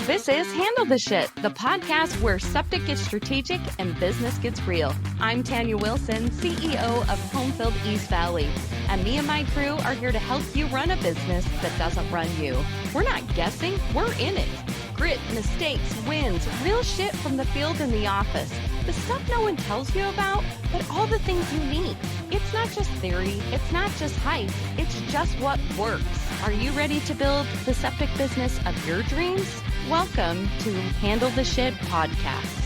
This is Handle the Shit, the podcast where septic gets strategic and business gets real. I'm Tanya Wilson, CEO of HomeField East Valley, and me and my crew are here to help you run a business that doesn't run you. We're not guessing, we're in it. Grit, mistakes, wins, real shit from the field and the office. The stuff no one tells you about, but all the things you need. It's not just theory, it's not just hype, it's just what works. Are you ready to build the septic business of your dreams? Welcome to Handle the Shit podcast.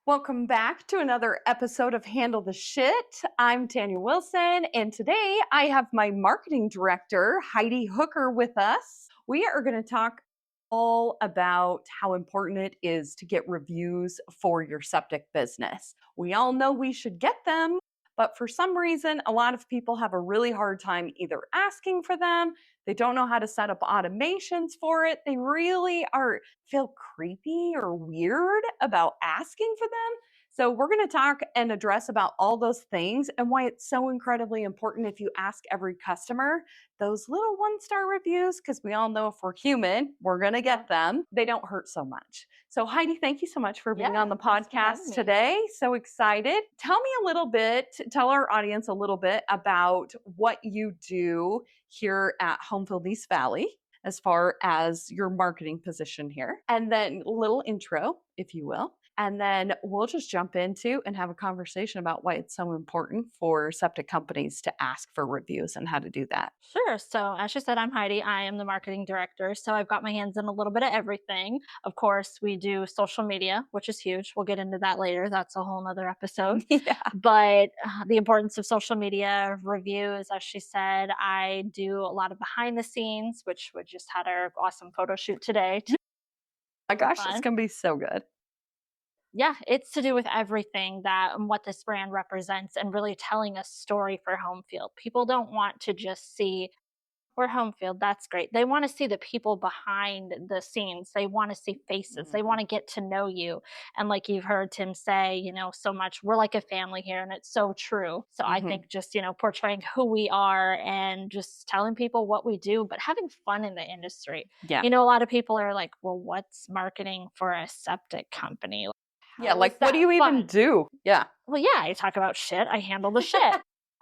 Welcome back to another episode of Handle the Shit. I'm Tanya Wilson, and today I have my marketing director, Heidi Hooker, with us. We are going to talk all about how important it is to get reviews for your septic business. We all know we should get them, but for some reason, a lot of people have a really hard time either asking for them, they don't know how to set up automations for it, they really feel creepy or weird about asking for them. So we're going to talk and address about all those things and why it's so incredibly important if you ask every customer those little one-star reviews, because we all know if we're human, we're going to get them. They don't hurt so much. So Heidi, thank you so much for being on the podcast today. So excited. Tell our audience a little bit about what you do here at HomeField East Valley as far as your marketing position here. And then a little intro, if you will. And then we'll just jump into and have a conversation about why it's so important for septic companies to ask for reviews and how to do that. Sure. So as you said, I'm Heidi. I am the marketing director. So I've got my hands in a little bit of everything. Of course, we do social media, which is huge. We'll get into that later. That's a whole nother episode. Yeah. But the importance of social media reviews, as she said, I do a lot of behind the scenes, which we just had our awesome photo shoot today. My gosh, it's going to be so good. Yeah, it's to do with everything that and what this brand represents and really telling a story for HomeField. People don't want to just see, we're HomeField, that's great. They want to see the people behind the scenes. They want to see faces. They want to get to know you. And like you've heard Tim say, so much, we're like a family here, and it's so true. So I think just, portraying who we are and just telling people what we do, but having fun in the industry. Yeah. A lot of people are like, well, what's marketing for a septic company? Yeah, like what do you even do? Yeah. Well, yeah, I talk about shit. I handle the shit.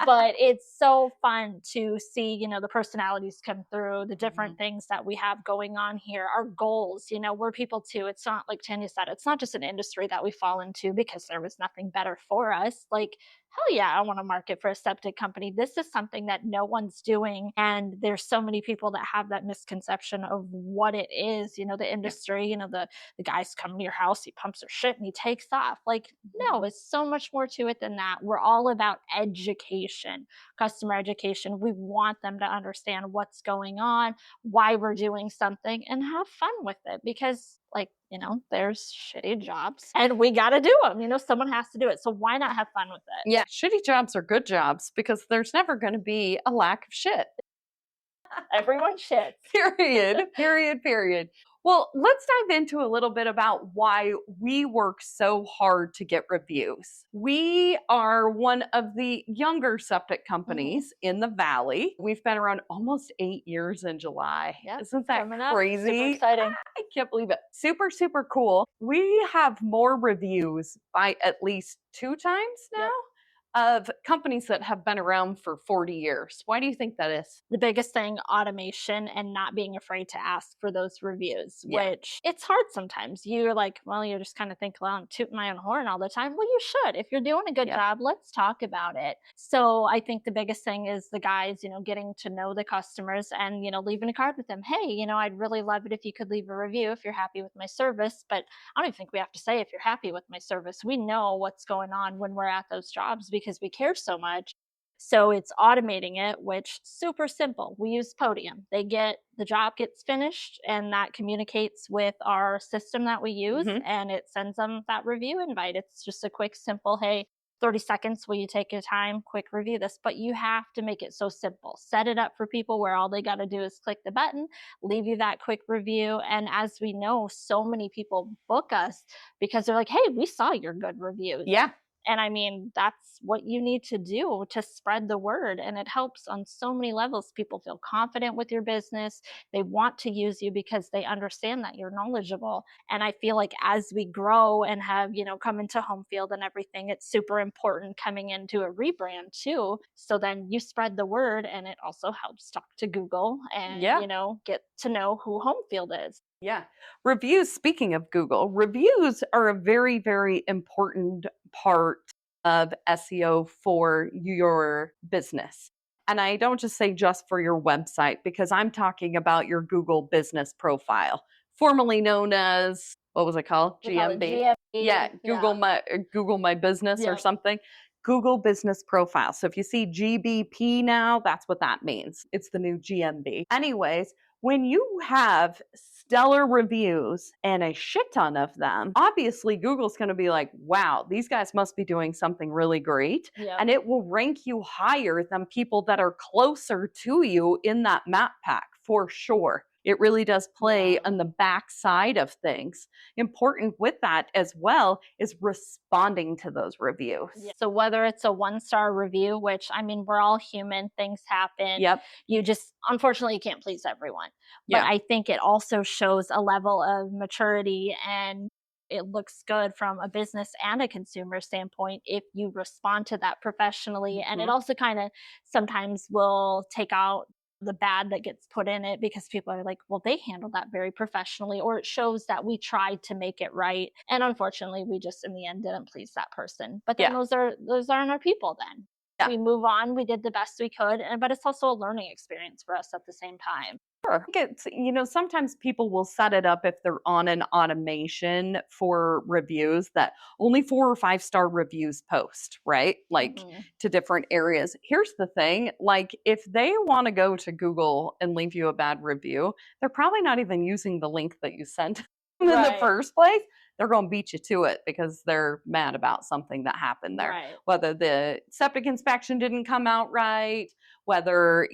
But it's so fun to see, the personalities come through, the different things that we have going on here, our goals, we're people too. It's not like Tanya said, it's not just an industry that we fall into because there was nothing better for us. Like, hell yeah, I want to market for a septic company. This is something that no one's doing. And there's so many people that have that misconception of what it is, the industry, the guys come to your house, he pumps their shit and he takes off. Like, no, it's so much more to it than that. We're all about education, customer education. We want them to understand what's going on, why we're doing something, and have fun with it because there's shitty jobs and we got to do them. Someone has to do it. So why not have fun with it? Yeah. Shitty jobs are good jobs because there's never going to be a lack of shit. Everyone shits. Period. Well, let's dive into a little bit about why we work so hard to get reviews. We are one of the younger septic companies in the Valley. We've been around almost 8 years in July. Yep, Isn't that crazy? Super exciting. I can't believe it. Super, super cool. We have more reviews by at least 2 times now. Of companies that have been around for 40 years. Why do you think that is? The biggest thing, automation and not being afraid to ask for those reviews, which it's hard sometimes. You're like, well, you just kind of think, well, I'm tooting my own horn all the time. Well, you should. If you're doing a good job, let's talk about it. So I think the biggest thing is the guys, getting to know the customers and, leaving a card with them. Hey, I'd really love it if you could leave a review if you're happy with my service. But I don't even think we have to say if you're happy with my service. We know what's going on when we're at those jobs because we care so much. So it's automating it, which super simple. We use Podium. The job gets finished and that communicates with our system that we use and it sends them that review invite. It's just a quick, simple, hey, 30 seconds, will you take your time, quick review this? But you have to make it so simple. Set it up for people where all they got to do is click the button, leave you that quick review. And as we know, so many people book us because they're like, hey, we saw your good reviews. Yeah. And I mean, that's what you need to do to spread the word. And it helps on so many levels. People feel confident with your business. They want to use you because they understand that you're knowledgeable. And I feel like as we grow and have, come into HomeField and everything, it's super important coming into a rebrand too. So then you spread the word, and it also helps talk to Google and, Yeah. get to know who HomeField is. Yeah. Reviews, speaking of Google, reviews are a very, very important part of SEO for your business. And I don't just say just for your website, because I'm talking about your Google business profile, formerly known as, what was it called? We call it GMB. GMB. Yeah, Google My Business or Yep. something. Google Business Profile. So if you see GBP now, that's what that means. It's the new GMB. Anyways, when you have stellar reviews and a shit ton of them, obviously Google's going to be like, wow, these guys must be doing something really great. Yep. And it will rank you higher than people that are closer to you in that map pack for sure. It really does play on the back side of things. Important with that as well is responding to those reviews. Yeah. So whether it's a 1-star review, which I mean, we're all human, things happen. Yep. You just, unfortunately, you can't please everyone. But Yeah. I think it also shows a level of maturity, and it looks good from a business and a consumer standpoint if you respond to that professionally. And it also kind of sometimes will take out the bad that gets put in it, because people are like, well, they handled that very professionally, or it shows that we tried to make it right. And unfortunately, we just in the end didn't please that person. But then those aren't our people then. Yeah. We move on, we did the best we could, but it's also a learning experience for us at the same time. Sure. It's, sometimes people will set it up if they're on an automation for reviews that only 4 or 5-star reviews post, right? Like to different areas. Here's the thing, like if they want to go to Google and leave you a bad review, they're probably not even using the link that you sent in the first place. They're going to beat you to it because they're mad about something that happened there. Right. Whether the septic inspection didn't come out right, whether,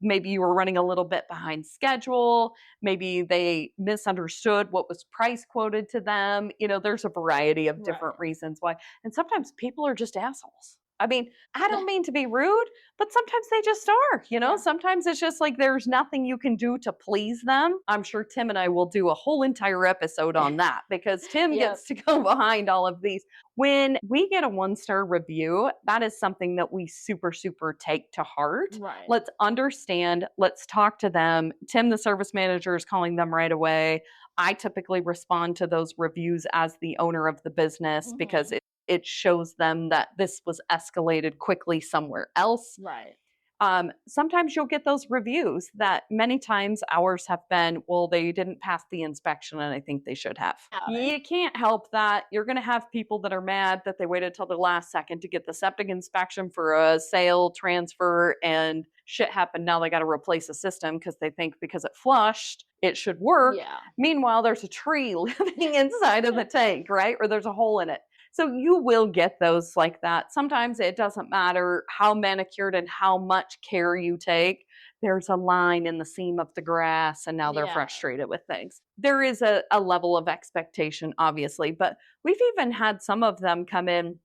maybe you were running a little bit behind schedule. Maybe they misunderstood what was price quoted to them. There's a variety of different reasons why. And sometimes people are just assholes. I mean, I don't mean to be rude, but sometimes they just are, Sometimes it's just like there's nothing you can do to please them. I'm sure Tim and I will do a whole entire episode on that, because Tim gets to go behind all of these. When we get a 1-star review, that is something that we super, super take to heart. Right. Let's understand. Let's talk to them. Tim, the service manager, is calling them right away. I typically respond to those reviews as the owner of the business, because it shows them that this was escalated quickly somewhere else. Right. Sometimes you'll get those reviews that many times ours have been, well, they didn't pass the inspection and I think they should have. You can't help that. You're going to have people that are mad that they waited till the last second to get the septic inspection for a sale transfer, and shit happened. Now they got to replace the system because they think because it flushed, it should work. Yeah. Meanwhile, there's a tree living inside of the tank, right? Or there's a hole in it. So you will get those like that. Sometimes it doesn't matter how manicured and how much care you take. There's a line in the seam of the grass, and now they're frustrated with things. There is a level of expectation, obviously, but we've even had some of them come in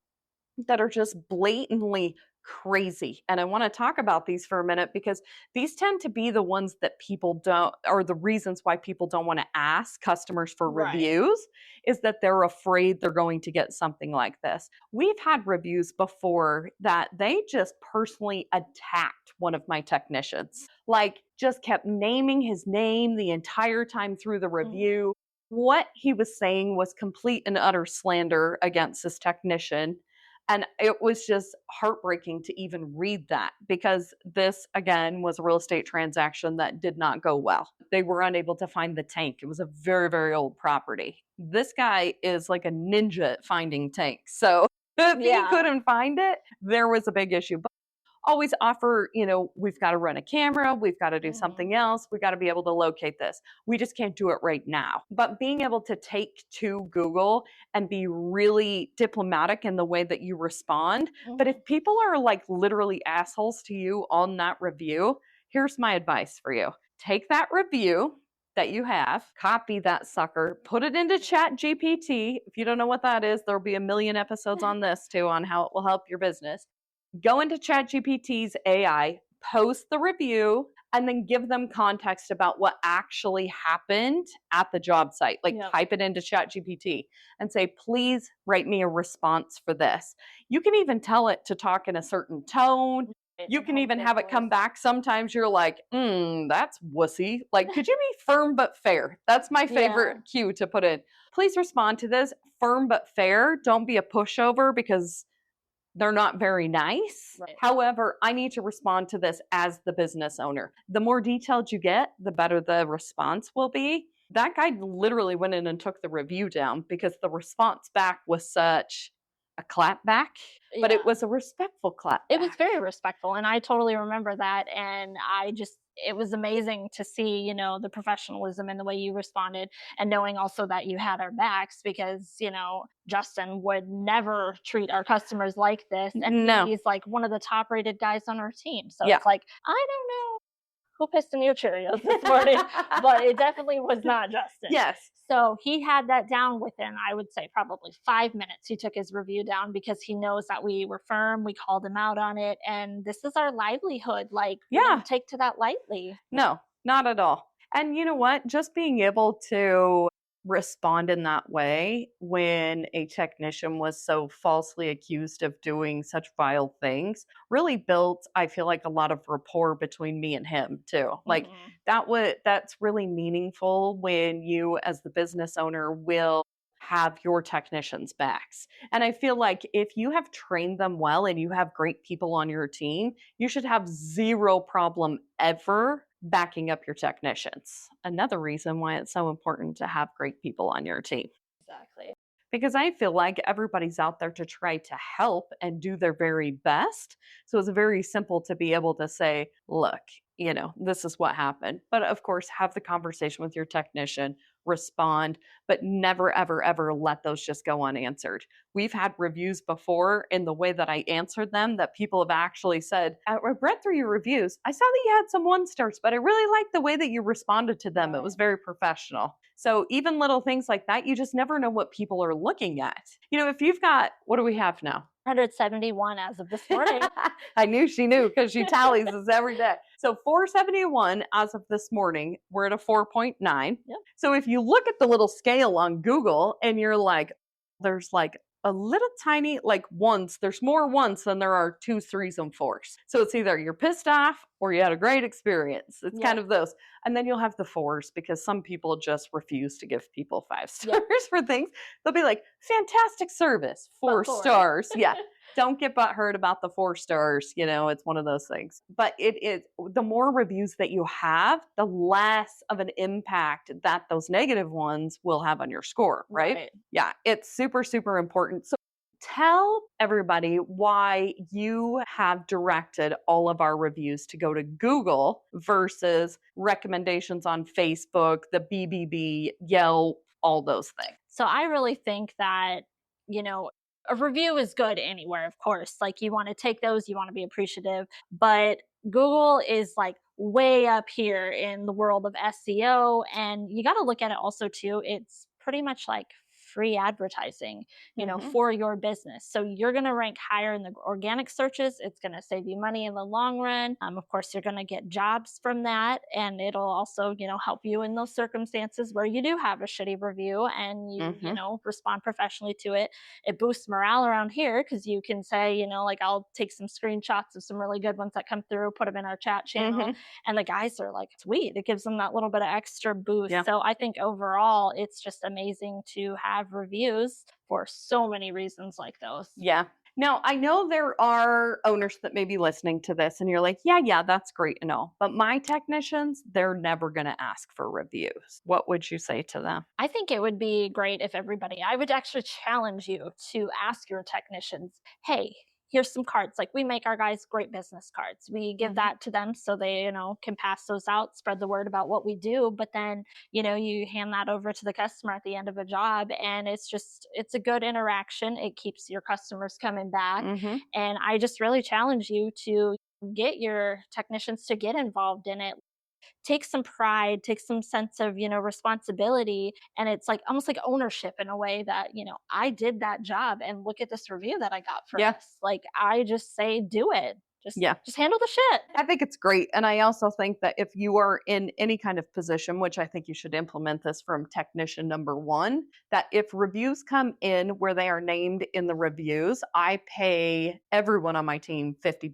that are just blatantly crazy. And I want to talk about these for a minute, because these tend to be the ones that people don't, or the reasons why people don't want to ask customers for reviews, is that they're afraid they're going to get something like this. We've had reviews before that they just personally attacked one of my technicians, like just kept naming his name the entire time through the review. What he was saying was complete and utter slander against this technician. And it was just heartbreaking to even read that, because this, again, was a real estate transaction that did not go well. They were unable to find the tank. It was a very, very old property. This guy is like a ninja at finding tanks. So if he couldn't find it, there was a big issue. But always offer, we've got to run a camera, we've got to do something else, we got to be able to locate this. We just can't do it right now. But being able to take to Google and be really diplomatic in the way that you respond. But if people are like literally assholes to you on that review, here's my advice for you. Take that review, that you have, copy that sucker, put it into Chat GPT. If you don't know what that is, there'll be a million episodes on this too, on how it will help your business. Go into Chat GPT's AI, post the review, and then give them context about what actually happened at the job site. Like type it into Chat GPT and say, please write me a response for this. You can even tell it to talk in a certain tone. You can even have it come back. Sometimes you're like, that's wussy. Like, could you be firm but fair? That's my favorite cue to put in. Please respond to this. Firm but fair. Don't be a pushover because they're not very nice. Right. However, I need to respond to this as the business owner. The more detailed you get, the better the response will be. That guy literally went in and took the review down because the response back was such a clap back, but it was a respectful clap back. It was very respectful, and I totally remember that, and it was amazing to see, you know, the professionalism and the way you responded, and knowing also that you had our backs because, you know, Justin would never treat our customers like this, and he's like one of the top rated guys on our team. So it's like, I don't know who pissed in your Cheerios this morning, but it definitely was not Justin. Yes. So he had that down within, I would say, probably 5 minutes. He took his review down because he knows that we were firm. We called him out on it. And this is our livelihood. Like, we don't take to that lightly. No, not at all. And you know what? Just being able to respond in that way when a technician was so falsely accused of doing such vile things really built, I feel like, a lot of rapport between me and him too. Like that's really meaningful when you as the business owner will have your technicians' backs. And I feel like if you have trained them well and you have great people on your team, you should have zero problem ever backing up your technicians. Another reason why it's so important to have great people on your team. Exactly. Because I feel like everybody's out there to try to help and do their very best. So it's very simple to be able to say, look, you know, this is what happened. But of course, have the conversation with your technician, respond, but never, ever, ever let those just go unanswered. We've had reviews before in the way that I answered them that people have actually said, I read through your reviews. I saw that you had some 1-stars, but I really liked the way that you responded to them. It was very professional. So even little things like that, you just never know what people are looking at. You know, if you've got, what do we have now? 171 as of this morning. I knew she knew because she tallies this every day. So 471 as of this morning, we're at a 4.9. Yep. So if you look at the little scale on Google and you're like, there's like a little tiny, like ones, there's more ones than there are 2s, 3s, and 4s. So it's either you're pissed off or you had a great experience. It's kind of those. And then you'll have the 4s because some people just refuse to give people 5 stars for things. They'll be like, fantastic service, 4 stars. Yeah. Don't get butthurt about the 4 stars. You know, it's one of those things. But it is, the more reviews that you have, the less of an impact that those negative ones will have on your score, right? Yeah, it's super, super important. So tell everybody why you have directed all of our reviews to go to Google versus recommendations on Facebook, the BBB, Yelp, all those things. So I really think that, you know, a review is good anywhere, of course. Like, you want to take those, you want to be appreciative, but Google is like way up here in the world of SEO. And you got to look at it also too. It's pretty much like free advertising, you know, for your business. So you're going to rank higher in the organic searches. It's going to save you money in the long run. Of course, you're going to get jobs from that. And it'll also, you know, help you in those circumstances where you do have a shitty review and you, you know, respond professionally to it. It boosts morale around here because you can say, you know, like, I'll take some screenshots of some really good ones that come through, put them in our chat channel. And the guys are like, sweet. It gives them that little bit of extra boost. So I think overall, it's just amazing to have reviews for so many reasons like those. Yeah. Now, I know there are owners that may be listening to this and you're like, yeah, that's great and all. But my technicians, they're never going to ask for reviews. What would you say to them? I think it would be great if I would actually challenge you to ask your technicians, hey, here's some cards. Like, we make our guys great business cards. We give that to them so they, you know, can pass those out, spread the word about what we do. But then, you know, you hand that over to the customer at the end of a job, and it's a good interaction. It keeps your customers coming back. And I just really challenge you to get your technicians to get involved in it. take some pride, take some sense of, responsibility. And it's like almost like ownership in a way that, I did that job and look at this review that I got for Yeah. us. Like I just say, do it. Yeah. Just handle the shit. I think it's great. And I also think that if you are in any kind of position, which I think you should implement this from technician number one, that if reviews come in where they are named in the reviews, I pay everyone on my team $50,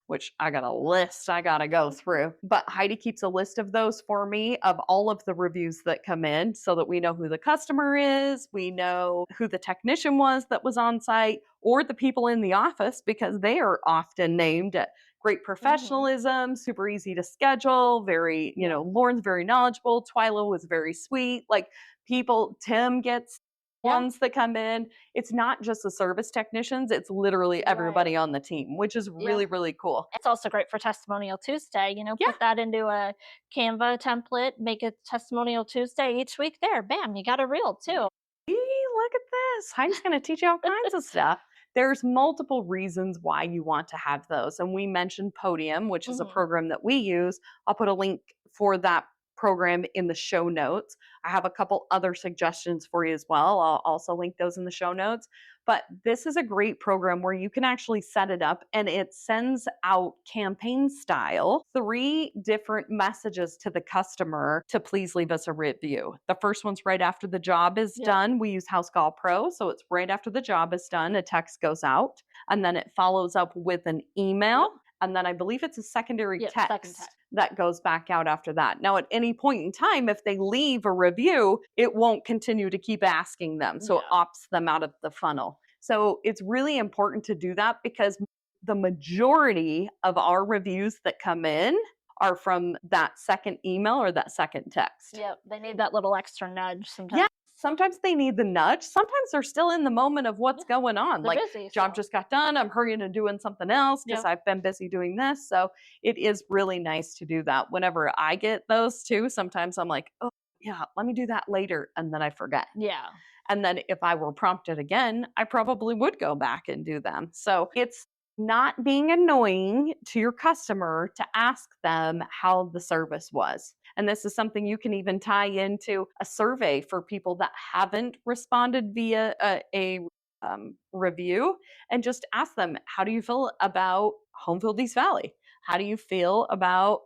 which I got a list I got to go through. But Heidi keeps a list of those for me of all of the reviews that come in so that we know who the customer is, we know who the technician was that was on site, or the people in the office, because they are often named at great professionalism, super easy to schedule, very, Lauren's very knowledgeable, Twyla was very sweet. Like people, Tim gets ones that come in. It's not just the service technicians, it's literally everybody on the team, which is really, really cool. It's also great for Testimonial Tuesday. Put that into a Canva template, make it Testimonial Tuesday each week. There, bam, you got a reel too. Look at this. Heidi's going to teach you all kinds of stuff. There's multiple reasons why you want to have those. And we mentioned Podium, which is a program that we use. I'll put a link for that program in the show notes. I have a couple other suggestions for you as well. I'll also link those in the show notes. But this is a great program where you can actually set it up and it sends out campaign style 3 different messages to the customer to please leave us a review. The first one's right after the job is done. We use House Call Pro, so it's right after the job is done, a text goes out, and then it follows up with an email. And then I believe it's a secondary text that goes back out after that. Now, at any point in time, if they leave a review, it won't continue to keep asking them. So it opts them out of the funnel. So it's really important to do that because the majority of our reviews that come in are from that second email or that second text. Yep, they need that little extra nudge sometimes. Yeah. Sometimes they need the nudge. Sometimes they're still in the moment of what's going on. They're like, busy, job just got done. I'm hurrying and doing something else because I've been busy doing this. So it is really nice to do that. Whenever I get those too, sometimes I'm like, oh, yeah, let me do that later. And then I forget. Yeah. And then if I were prompted again, I probably would go back and do them. So it's not being annoying to your customer to ask them how the service was. And this is something you can even tie into a survey for people that haven't responded via a review, and just ask them, how do you feel about HomeField East Valley? How do you feel about,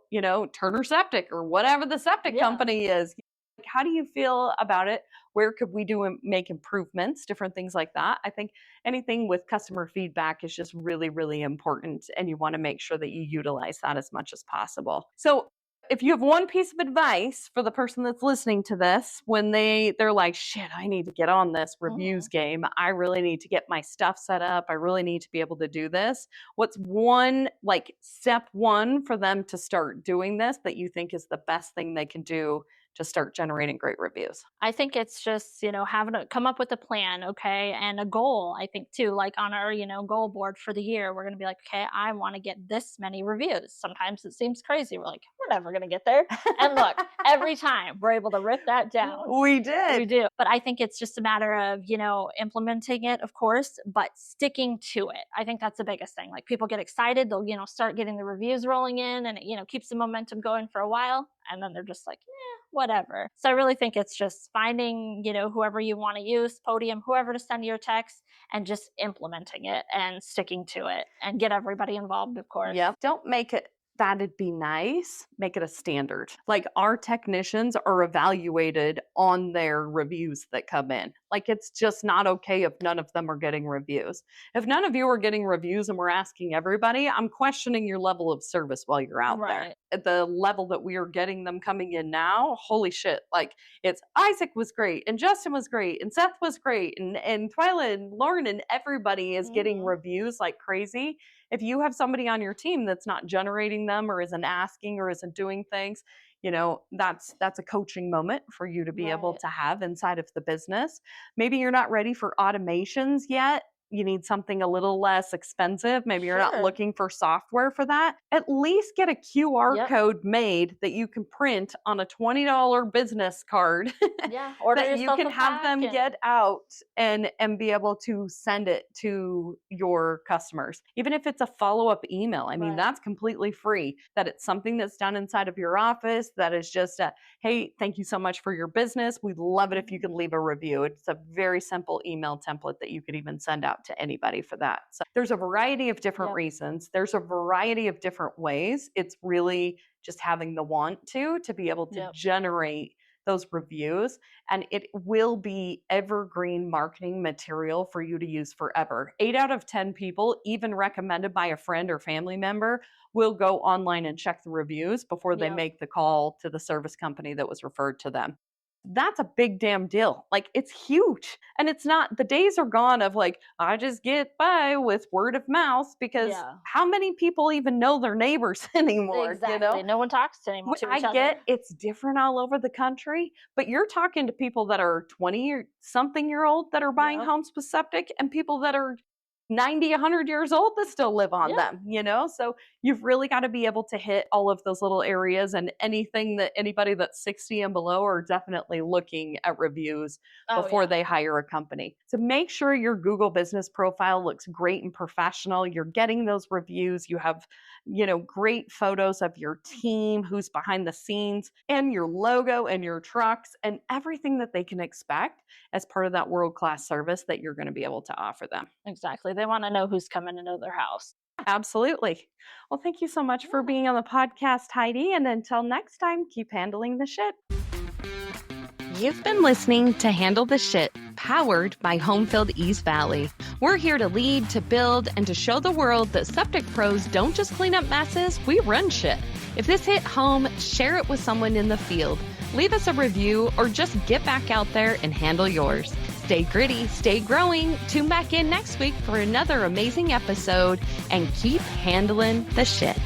Turner Septic or whatever the septic company is? How do you feel about it? Where could we make improvements, different things like that? I think anything with customer feedback is just really, really important. And you want to make sure that you utilize that as much as possible. So if you have one piece of advice for the person that's listening to this, when they're like, shit, I need to get on this reviews game. I really need to get my stuff set up. I really need to be able to do this. What's one, step one for them to start doing this that you think is the best thing they can do to start generating great reviews? I think it's just, having to come up with a plan, okay, and a goal. I think too, like on our, goal board for the year, we're going to be like, okay, I want to get this many reviews. Sometimes it seems crazy. We're like, we're never going to get there. And look, every time we're able to rip that down. We did. We do. But I think it's just a matter of, implementing it, of course, but sticking to it. I think that's the biggest thing. Like people get excited, they'll, start getting the reviews rolling in, and it, keeps the momentum going for a while. And then they're just like, whatever. So I really think it's just finding, whoever you want to use, Podium, whoever to send your text, and just implementing it and sticking to it and get everybody involved, of course. Yep. Don't make it that'd be nice. Make it a standard. Like our technicians are evaluated on their reviews that come in. Like it's just not okay if none of them are getting reviews. If none of you are getting reviews and we're asking everybody, I'm questioning your level of service while you're out there. At the level that we are getting them coming in now, holy shit. Like it's Isaac was great and Justin was great and Seth was great and Twyla and Lauren and everybody is getting reviews like crazy. If you have somebody on your team that's not generating them or isn't asking or isn't doing things, that's a coaching moment for you to be able to have inside of the business. Maybe you're not ready for automations yet. you need something a little less expensive. Maybe you're not Sure. looking for software for that. At least get a QR Yep. code made that you can print on a $20 business card Yeah. Order that you yourself can a have them pack get out and be able to send it to your customers. Even if it's a follow-up email, I mean, Right. that's completely free. That it's something that's done inside of your office, that is just a, hey, thank you so much for your business. We'd love it if you could leave a review. It's a very simple email template that you could even send out to anybody for that. So there's a variety of different Yep. reasons. There's a variety of different ways. It's really just having the want to be able to Yep. generate those reviews, and it will be evergreen marketing material for you to use forever. 8 out of 10 people, even recommended by a friend or family member, will go online and check the reviews before they Yep. make the call to the service company that was referred to them. That's a big damn deal. Like, it's huge. And it's not, the days are gone of like, I just get by with word of mouth, because Yeah. how many people even know their neighbors anymore? Exactly. No one talks to each I other. get it's different all over the country, but you're talking to people that are 20 or something year old that are buying Yep. homes with septic, and people that are 90, 100 years old that still live on them, So you've really got to be able to hit all of those little areas, and anything that anybody that's 60 and below are definitely looking at reviews before they hire a company. So make sure your Google business profile looks great and professional. You're getting those reviews. You have, great photos of your team, who's behind the scenes, and your logo and your trucks and everything that they can expect as part of that world-class service that you're going to be able to offer them. Exactly. They want to know who's coming into their house. Absolutely. Well, thank you so much for being on the podcast, Heidi. And until next time, keep handling the shit. You've been listening to Handle the Shit, powered by HomeField East Valley. We're here to lead, to build, and to show the world that septic pros don't just clean up messes, we run shit. If this hit home, share it with someone in the field. Leave us a review, or just get back out there and handle yours. Stay gritty, stay growing. Tune back in next week for another amazing episode, and keep handling the shit.